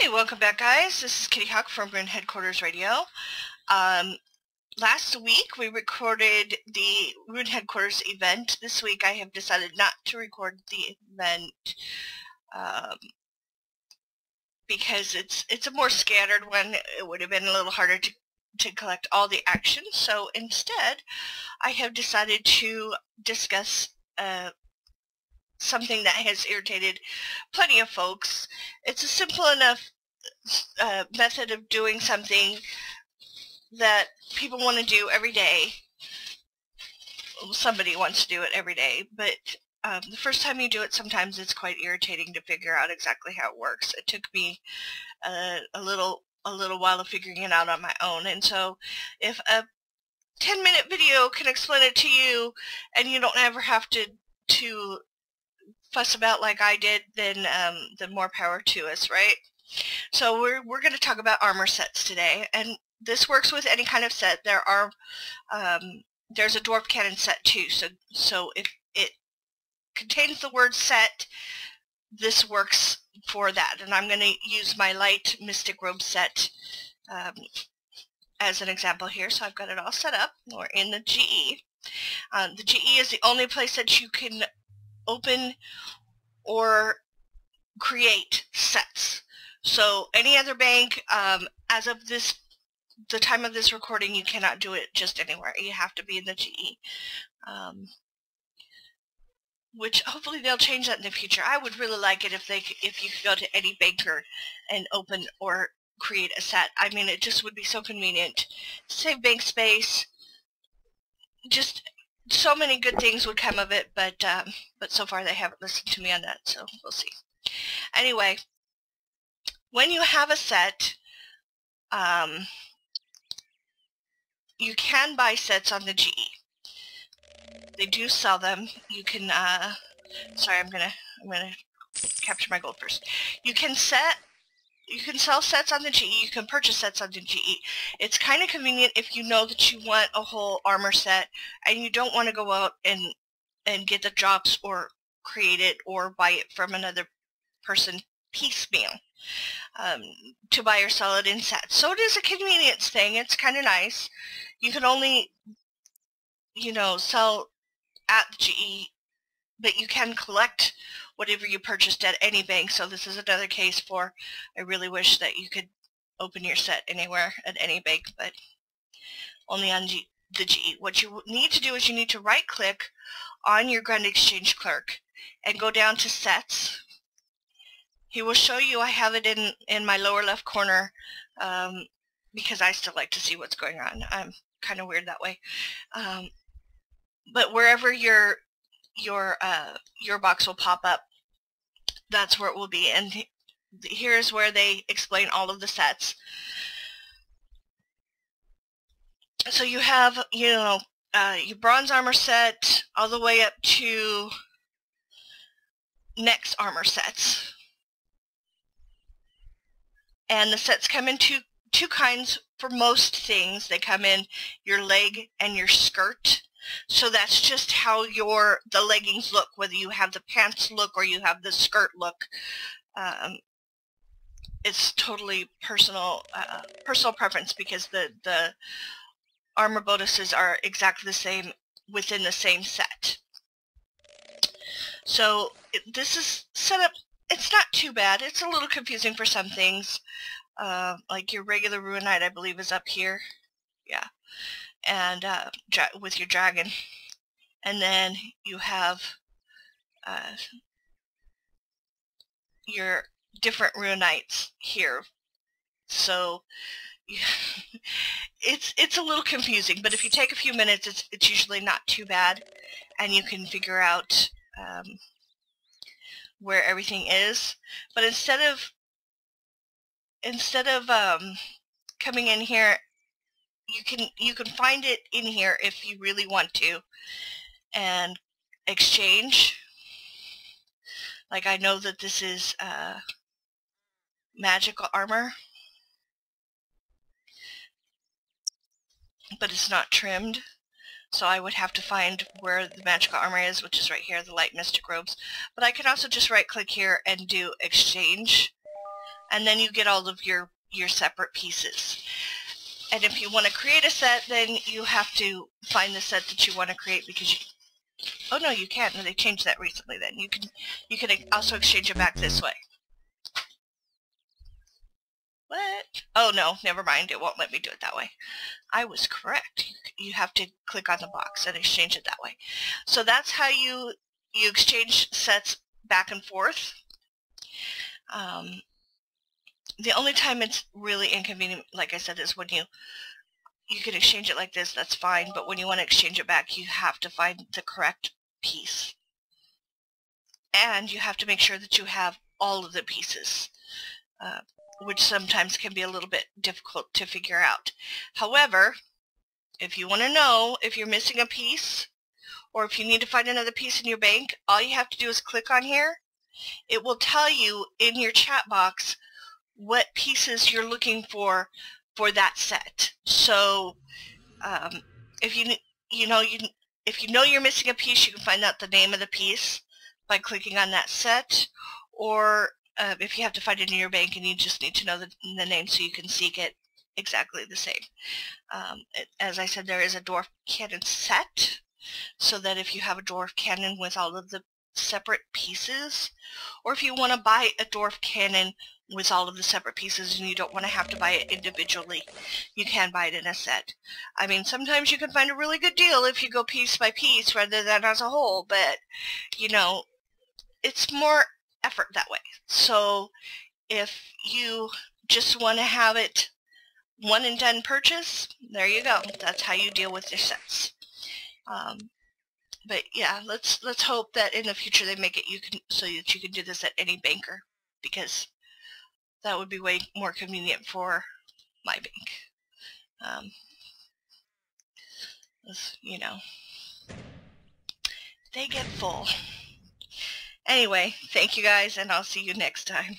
Hey, welcome back, guys. This is Kittyhawk from Rune Headquarters Radio. Last week we recorded the Rune Headquarters event. This week I have decided not to record the event because it's a more scattered one. It would have been a little harder to collect all the action. So instead, I have decided to discuss something that has irritated plenty of folks. It's a simple enough method of doing something that people want to do every day. Somebody wants to do it every day, but the first time you do it, sometimes it's quite irritating to figure out exactly how it works. It took me a little while of figuring it out on my own, and so if a 10-minute video can explain it to you and you don't ever have to fuss about like I did, then more power to us, right? So we're going to talk about armor sets today, and this works with any kind of set. There's a dwarf cannon set too, so if it contains the word set, this works for that. And I'm going to use my light mystic robe set as an example here. So I've got it all set up. We're in the GE. The GE is the only place that you can open or create sets. So any other bank, as of the time of this recording, you cannot do it just anywhere. You have to be in the GE. Which hopefully they'll change that in the future. I would really like it if you could go to any banker and open or create a set. I mean, it just would be so convenient. Save bank space. Just so many good things would come of it, but so far they haven't listened to me on that, so we'll see. Anyway, when you have a set, you can buy sets on the GE. They do sell them. You can sorry, I'm gonna capture my gold first. You can sell sets on the GE. You can purchase sets on the GE. It's kind of convenient if you know that you want a whole armor set and you don't want to go out and get the drops or create it or buy it from another person piecemeal to buy or sell it in sets. So it is a convenience thing. It's kind of nice. You can only, sell at the GE, but you can collect whatever you purchased at any bank. So this is another case for, I really wish that you could open your set anywhere at any bank, but only on the GE. What you need to do is you need to right click on your Grand Exchange Clerk and go down to sets. He will show you. I have it in my lower left corner because I still like to see what's going on. I'm kind of weird that way. But wherever your box will pop up, that's where it will be. And here's where they explain all of the sets. So you have, your bronze armor set all the way up to next armor sets. And the sets come in two kinds for most things. They come in your leg and your skirt. So that's just how the leggings look, whether you have the pants look or you have the skirt look. It's totally personal preference, because the armor bonuses are exactly the same within the same set. So this is set up. It's not too bad. It's a little confusing for some things. Like your regular Ruin Knight, I believe, is up here. Yeah. And with your dragon. And then you have your different Ruin Knights here. So it's a little confusing, but if you take a few minutes, it's usually not too bad, and you can figure out where everything is. But instead of coming in here, you can find it in here if you really want to, and exchange. Like, I know that this is magical armor, but it's not trimmed. So I would have to find where the magical armor is, which is right here, the light mystic robes. But I can also just right click here and do exchange. and then you get all of your separate pieces. And if you want to create a set, then you have to find the set that you want to create, because you, oh no, you can't. No, they changed that recently. Then you can also exchange it back this way. What? Oh no, never mind. It won't let me do it that way. I was correct. You have to click on the box and exchange it that way. So that's how you exchange sets back and forth. The only time it's really inconvenient, like I said, is when you can exchange it like this, that's fine, but when you want to exchange it back, you have to find the correct piece. And you have to make sure that you have all of the pieces, which sometimes can be a little bit difficult to figure out. However, if you want to know if you're missing a piece, or if you need to find another piece in your bank, all you have to do is click on here. It will tell you in your chat box what pieces you're looking for that set. So if you know you're missing a piece, you can find out the name of the piece by clicking on that set, or if you have to find it in your bank and you just need to know the name so you can seek it, exactly the same. As I said, there is a dwarf cannon set, so that if you have a dwarf cannon with all of the separate pieces, or if you want to buy a dwarf cannon with all of the separate pieces and you don't want to have to buy it individually, you can buy it in a set. I mean, sometimes you can find a really good deal if you go piece by piece rather than as a whole, but you know, it's more effort that way. So if you just want to have it one and done purchase, there you go. That's how you deal with your sets. But yeah, let's hope that in the future they make it so that you can do this at any banker, because that would be way more convenient for my bank. You know, they get full. Anyway, thank you guys, and I'll see you next time.